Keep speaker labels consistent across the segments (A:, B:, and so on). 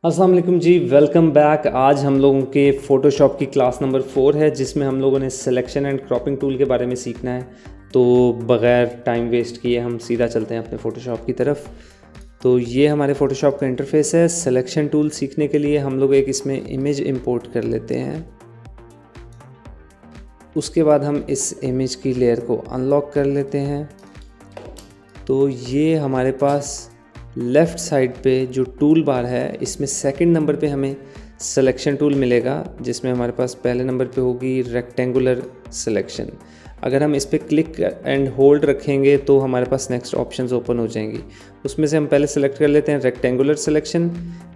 A: अस्सलाम वालेकुम जी, welcome back. आज हम लोगों के फ़ोटोशॉप की क्लास नंबर 4 है, जिसमें हम लोगों ने सिलेक्शन एंड क्रॉपिंग टूल के बारे में सीखना है। तो बग़ैर टाइम वेस्ट किए हम सीधा चलते हैं अपने फ़ोटोशॉप की तरफ। तो ये हमारे फ़ोटोशॉप का इंटरफेस है। सिलेक्शन टूल सीखने के लिए हम लोग एक इसमें इमेज इंपोर्ट कर लेते हैं। उसके बाद हम इस इमेज की लेयर को अनलॉक कर लेते हैं। तो ये हमारे पास लेफ़्ट साइड पे जो टूल बार है, इसमें सेकंड नंबर पे हमें सिलेक्शन टूल मिलेगा, जिसमें हमारे पास पहले नंबर पे होगी रेक्टेंगुलर सिलेक्शन। अगर हम इस पर क्लिक एंड होल्ड रखेंगे तो हमारे पास नेक्स्ट ऑप्शंस ओपन हो जाएंगी। उसमें से हम पहले सेलेक्ट कर लेते हैं रेक्टेंगुलर सिलेक्शन।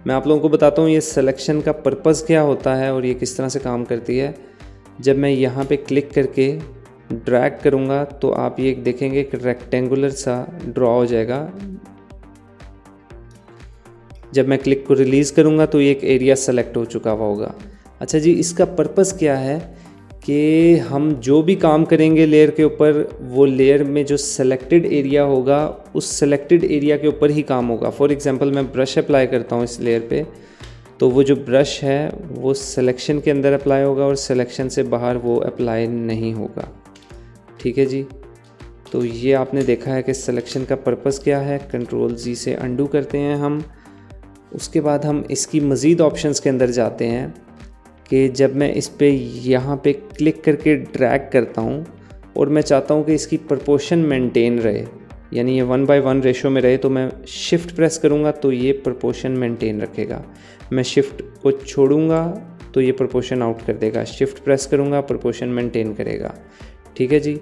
A: मैं आप लोगों को बताता हूँ ये सिलेक्शन का पर्पज़ क्या होता है और ये किस तरह से काम करती है। जब मैं यहाँ पे क्लिक करके ड्रैग करूँगा तो आप ये देखेंगे कि रेक्टेंगुलर सा ड्रॉ हो जाएगा। जब मैं क्लिक को रिलीज़ करूँगा तो ये एक एरिया सेलेक्ट हो चुका हुआ होगा। अच्छा जी, इसका पर्पज़ क्या है कि हम जो भी काम करेंगे लेयर के ऊपर, वो लेयर में जो सेलेक्टेड एरिया होगा उस सेलेक्टेड एरिया के ऊपर ही काम होगा। फॉर एग्ज़ाम्पल मैं ब्रश अप्लाई करता हूँ इस लेयर पे, तो वो जो ब्रश है वो सिलेक्शन के अंदर अप्लाई होगा और सिलेक्शन से बाहर वो अप्लाई नहीं होगा। ठीक है जी, तो ये आपने देखा है कि सिलेक्शन का पर्पज़ क्या है। कंट्रोल जी से अंडू करते हैं हम। उसके बाद हम इसकी मज़ीद ऑप्शंस के अंदर जाते हैं कि जब मैं इस पे यहाँ पे क्लिक करके ड्रैग करता हूँ और मैं चाहता हूँ कि इसकी प्रोपोर्शन मेंटेन रहे, यानी ये 1:1 रेशो में रहे, तो मैं शिफ्ट प्रेस करूँगा तो ये प्रोपोर्शन मेंटेन रखेगा। मैं शिफ्ट को छोड़ूंगा तो ये प्रोपोर्शन आउट कर देगा। शिफ्ट प्रेस करूँगा, प्रोपोर्शन मेंटेन करेगा। ठीक है जी।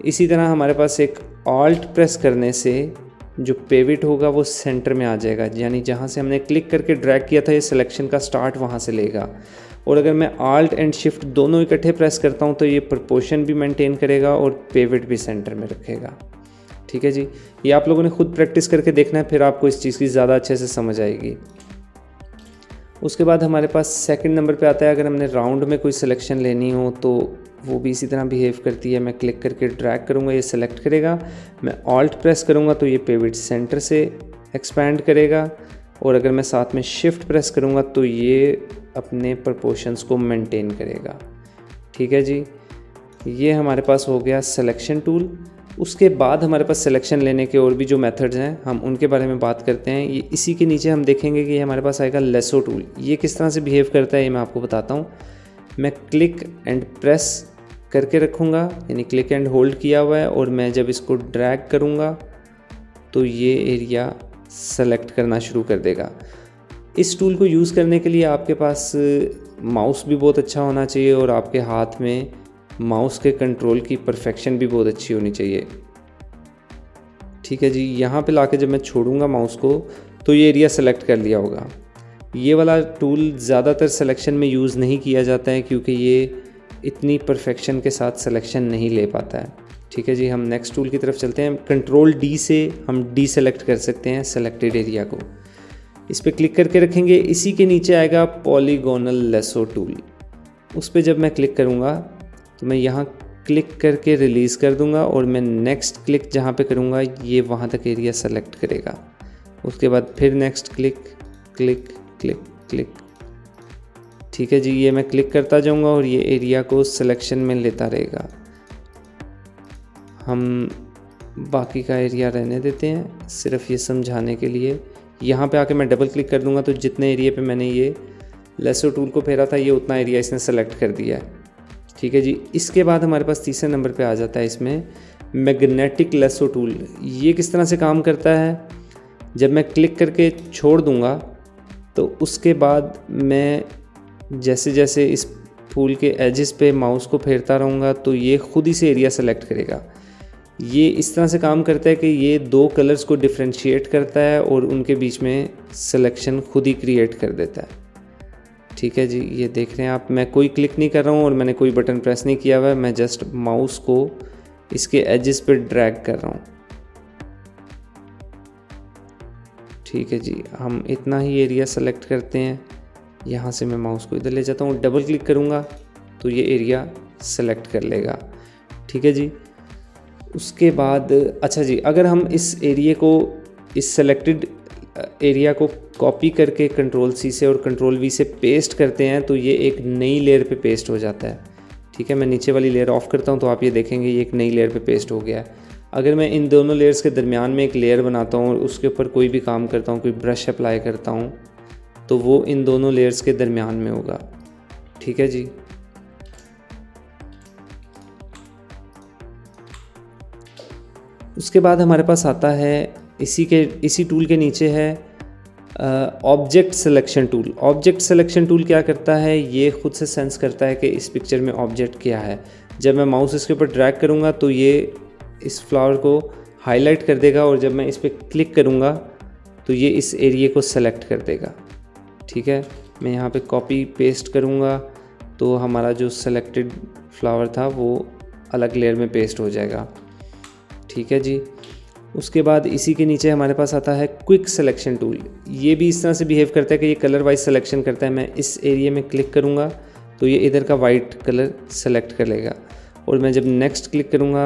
A: इसी तरह हमारे पास एक ऑल्ट प्रेस करने से जो पेविट होगा वो सेंटर में आ जाएगा, यानी जहाँ से हमने क्लिक करके ड्रैग किया था ये सिलेक्शन का स्टार्ट वहाँ से लेगा। और अगर मैं आल्ट एंड शिफ्ट दोनों इकट्ठे प्रेस करता हूँ तो ये प्रोपोर्शन भी मेंटेन करेगा और पेविट भी सेंटर में रखेगा। ठीक है जी, ये आप लोगों ने खुद प्रैक्टिस करके देखना है, फिर आपको इस चीज़ की ज़्यादा अच्छे से समझ आएगी। उसके बाद हमारे पास सेकंड नंबर पे आता है, अगर हमने राउंड में कोई सिलेक्शन लेनी हो तो वो भी इसी तरह बिहेव करती है। मैं क्लिक करके ड्रैग करूँगा, ये सेलेक्ट करेगा। मैं ऑल्ट प्रेस करूँगा तो ये पेविट सेंटर से एक्सपैंड करेगा। और अगर मैं साथ में शिफ्ट प्रेस करूँगा तो ये अपने प्रोपोर्शंस को मेंटेन करेगा। ठीक है जी, ये हमारे पास हो गया सिलेक्शन टूल। उसके बाद हमारे पास सिलेक्शन लेने के और भी जो मेथड्स हैं हम उनके बारे में बात करते हैं। ये इसी के नीचे हम देखेंगे कि हमारे पास आएगा लेसो टूल। ये किस तरह से बिहेव करता है ये मैं आपको बताता हूँ। मैं क्लिक एंड प्रेस करके रखूँगा, यानी क्लिक एंड होल्ड किया हुआ है, और मैं जब इसको ड्रैग करूँगा तो ये एरिया सेलेक्ट करना शुरू कर देगा। इस टूल को यूज़ करने के लिए आपके पास माउस भी बहुत अच्छा होना चाहिए और आपके हाथ में माउस के कंट्रोल की परफेक्शन भी बहुत अच्छी होनी चाहिए। ठीक है जी, यहाँ पे लाके जब मैं छोड़ूंगा माउस को तो ये एरिया सेलेक्ट कर लिया होगा। ये वाला टूल ज़्यादातर सिलेक्शन में यूज़ नहीं किया जाता है क्योंकि ये इतनी परफेक्शन के साथ सिलेक्शन नहीं ले पाता है। ठीक है जी, हम नेक्स्ट टूल की तरफ चलते हैं। कंट्रोल डी से हम डी सेलेक्ट कर सकते हैं सेलेक्टेड एरिया को। इस पर क्लिक करके रखेंगे। इसी के नीचे आएगा पॉलीगोनल लेसो टूल। उस पर जब मैं क्लिक करूँगा तो मैं यहाँ क्लिक करके रिलीज़ कर दूँगा और मैं नेक्स्ट क्लिक जहाँ पे करूँगा ये वहाँ तक एरिया सेलेक्ट करेगा। उसके बाद फिर next click click click click. ठीक है जी, ये मैं क्लिक करता जाऊँगा और ये एरिया को सिलेक्शन में लेता रहेगा। हम बाकी का एरिया रहने देते हैं सिर्फ ये समझाने के लिए। यहाँ पे आके मैं डबल क्लिक कर दूँगा तो जितने एरिया पे मैंने ये लेसो टूल को फेरा था ये उतना एरिया इसने सेलेक्ट कर दिया है। ठीक है जी, इसके बाद हमारे पास तीसरे नंबर पे आ जाता है इसमें मैग्नेटिक लेसो टूल। ये किस तरह से काम करता है, जब मैं क्लिक करके छोड़ दूँगा तो उसके बाद मैं जैसे जैसे इस फूल के एजेस पे माउस को फेरता रहूँगा तो ये खुद ही से एरिया सेलेक्ट करेगा। ये इस तरह से काम करता है कि ये दो कलर्स को डिफ्रेंशिएट करता है और उनके बीच में सिलेक्शन खुद ही क्रिएट कर देता है। ठीक है जी, ये देख रहे हैं आप, मैं कोई क्लिक नहीं कर रहा हूँ और मैंने कोई बटन प्रेस नहीं किया हुआ है, मैं जस्ट माउस को इसके एजेस पे ड्रैग कर रहा हूँ। ठीक है जी, हम इतना ही एरिया सेलेक्ट करते हैं। यहाँ से मैं माउस को इधर ले जाता हूँ, डबल क्लिक करूँगा तो ये एरिया सेलेक्ट कर लेगा। ठीक है जी, उसके बाद अच्छा जी, अगर हम इस एरिया को इस सेलेक्टेड एरिया को कॉपी करके कंट्रोल C से और कंट्रोल V से पेस्ट करते हैं तो ये एक नई लेयर पे पेस्ट हो जाता है। ठीक है, मैं नीचे वाली लेयर ऑफ करता हूँ तो आप ये देखेंगे ये एक नई लेयर पे पेस्ट हो गया है। अगर मैं इन दोनों लेयर्स के दरमियान में एक लेयर बनाता हूँ और उसके ऊपर कोई भी काम करता हूँ, कोई ब्रश अप्लाई करता हूँ, तो वो इन दोनों लेयर्स के दरमियान में होगा। ठीक है जी। उसके बाद हमारे पास आता है इसी टूल के नीचे है object selection tool. Object selection tool क्या करता है, ये खुद से सेंस करता है कि इस पिक्चर में ऑब्जेक्ट क्या है। जब मैं माउस इसके ऊपर ड्रैग करूँगा तो ये इस फ्लावर को हाईलाइट कर देगा और जब मैं इस पर क्लिक करूँगा तो ये इस एरिया को सेलेक्ट कर देगा। ठीक है, मैं यहाँ पे कॉपी पेस्ट करूँगा तो हमारा जो सेलेक्टेड फ्लावर था वो अलग लेयर में पेस्ट हो जाएगा। ठीक है जी। उसके बाद इसी के नीचे हमारे पास आता है क्विक सिलेक्शन टूल। ये भी इस तरह से बिहेव करता है कि ये कलर वाइज सिलेक्शन करता है। मैं इस एरिया में क्लिक करूँगा तो ये इधर का वाइट कलर सेलेक्ट कर लेगा और मैं जब नेक्स्ट क्लिक करूँगा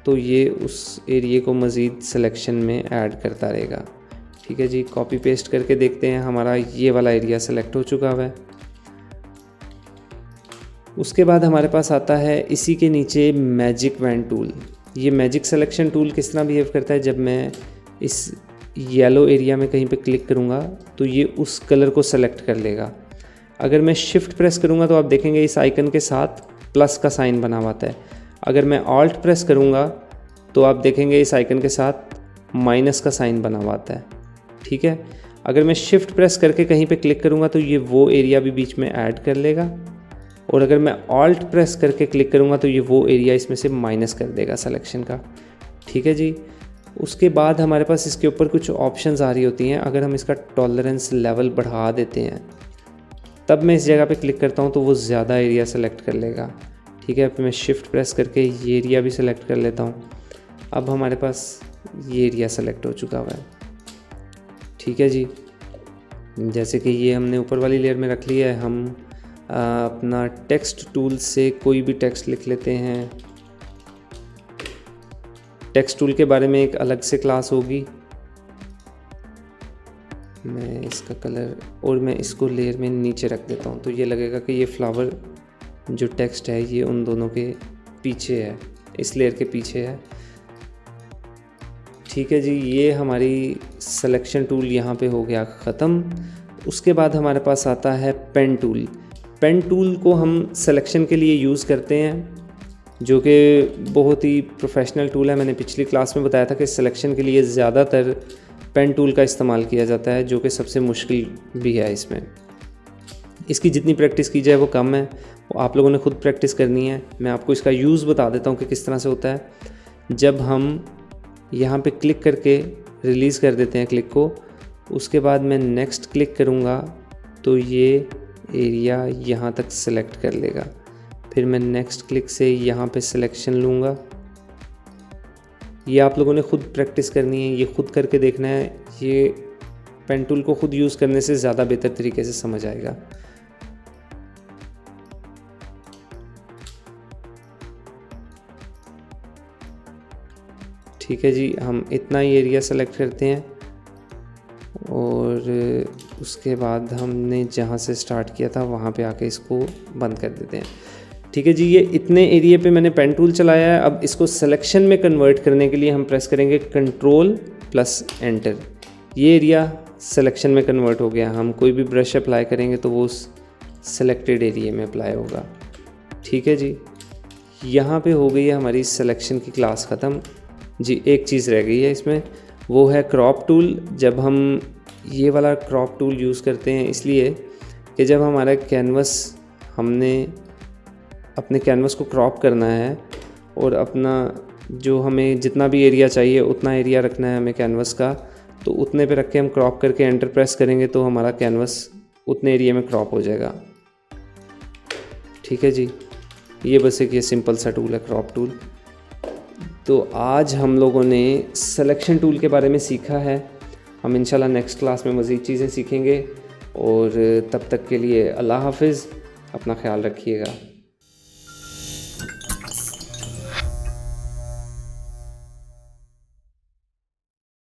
A: तो ये उस एरिया को मज़ीद सिलेक्शन में ऐड करता रहेगा। ठीक है जी, कॉपी पेस्ट करके देखते हैं, हमारा ये वाला एरिया सेलेक्ट हो चुका हुआ है। उसके बाद हमारे पास आता है इसी के नीचे मैजिक वैन टूल। ये मैजिक सिलेक्शन टूल किस तरह बिहेव करता है, जब मैं इस येलो एरिया में कहीं पे क्लिक करूँगा तो ये उस कलर को सेलेक्ट कर लेगा। अगर मैं शिफ्ट प्रेस करूँगा तो आप देखेंगे इस आइकन के साथ प्लस का साइन बना हुआ है। अगर मैं ऑल्ट प्रेस करूँगा तो आप देखेंगे इस आइकन के साथ माइनस का साइन बना हुआ है। ठीक है, अगर मैं शिफ्ट प्रेस करके कहीं पे क्लिक करूँगा तो ये वो एरिया भी बीच में ऐड कर लेगा और अगर मैं ऑल्ट प्रेस करके क्लिक करूँगा तो ये वो एरिया इसमें से माइनस कर देगा सिलेक्शन का। ठीक है जी। उसके बाद हमारे पास इसके ऊपर कुछ ऑप्शंस आ रही होती हैं। अगर हम इसका टॉलरेंस लेवल बढ़ा देते हैं तब मैं इस जगह पे क्लिक करता हूँ तो वो ज़्यादा एरिया सेलेक्ट कर लेगा। ठीक है, फिर मैं शिफ्ट प्रेस करके ये एरिया भी सिलेक्ट कर लेता हूँ। अब हमारे पास ये एरिया सेलेक्ट हो चुका हुआ है। ठीक है जी, जैसे कि ये हमने ऊपर वाली लेयर में रख लिया है, हम अपना टेक्स्ट टूल से कोई भी टेक्स्ट लिख लेते हैं। टेक्स्ट टूल के बारे में एक अलग से क्लास होगी। मैं इसका कलर और मैं इसको लेयर में नीचे रख देता हूँ तो ये लगेगा कि ये फ्लावर जो टेक्स्ट है ये उन दोनों के पीछे है, इस लेयर के पीछे है। ठीक है जी, ये हमारी सिलेक्शन टूल यहाँ पे हो गया ख़त्म। उसके बाद हमारे पास आता है पेन टूल। पेन टूल को हम सिलेक्शन के लिए यूज़ करते हैं, जो कि बहुत ही प्रोफेशनल टूल है। मैंने पिछली क्लास में बताया था कि सिलेक्शन के लिए ज़्यादातर पेन टूल का इस्तेमाल किया जाता है, जो कि सबसे मुश्किल भी है। इसकी जितनी प्रैक्टिस की जाए वो कम है, वो आप लोगों ने खुद प्रैक्टिस करनी है। मैं आपको इसका यूज़ बता देता हूँ कि किस तरह से होता है। जब हम यहाँ पे क्लिक करके रिलीज़ कर देते हैं क्लिक को, उसके बाद मैं नेक्स्ट क्लिक करूँगा तो ये एरिया यहाँ तक सेलेक्ट कर लेगा। फिर मैं नेक्स्ट क्लिक से यहाँ पे सिलेक्शन लूँगा। ये आप लोगों ने खुद प्रैक्टिस करनी है, ये खुद करके देखना है। ये पेन टूल को खुद यूज़ करने से ज़्यादा बेहतर तरीके से समझ आएगा। ठीक है जी, हम इतना ही एरिया सेलेक्ट करते हैं और उसके बाद हमने जहाँ से स्टार्ट किया था वहाँ पे आके इसको बंद कर देते हैं। ठीक है जी, ये इतने एरिया पे मैंने पेन टूल चलाया है। अब इसको सिलेक्शन में कन्वर्ट करने के लिए हम प्रेस करेंगे कंट्रोल प्लस एंटर। ये एरिया सिलेक्शन में कन्वर्ट हो गया। हम कोई भी ब्रश अप्लाई करेंगे तो वो उस सेलेक्टेड एरिया में अप्लाई होगा। ठीक है जी, यहाँ पे हो गई है हमारी सिलेक्शन की क्लास ख़त्म जी। एक चीज़ रह गई है इसमें, वो है क्रॉप टूल। जब हम ये वाला क्रॉप टूल यूज़ करते हैं इसलिए कि जब हमारा कैनवस, हमने अपने कैनवस को क्रॉप करना है और अपना जो हमें जितना भी एरिया चाहिए उतना एरिया रखना है हमें कैनवस का, तो उतने पे रख के हम क्रॉप करके एंटर प्रेस करेंगे तो हमारा कैनवस उतने एरिया में क्रॉप हो जाएगा। ठीक है जी, ये बस एक ये सिंपल सा टूल है क्रॉप टूल। तो आज हम लोगों ने सिलेक्शन टूल के बारे में सीखा है। हम इंशाल्लाह नेक्स्ट क्लास में मज़ीद चीज़ें सीखेंगे और तब तक के लिए अल्लाह हाफिज़, अपना ख्याल रखिएगा।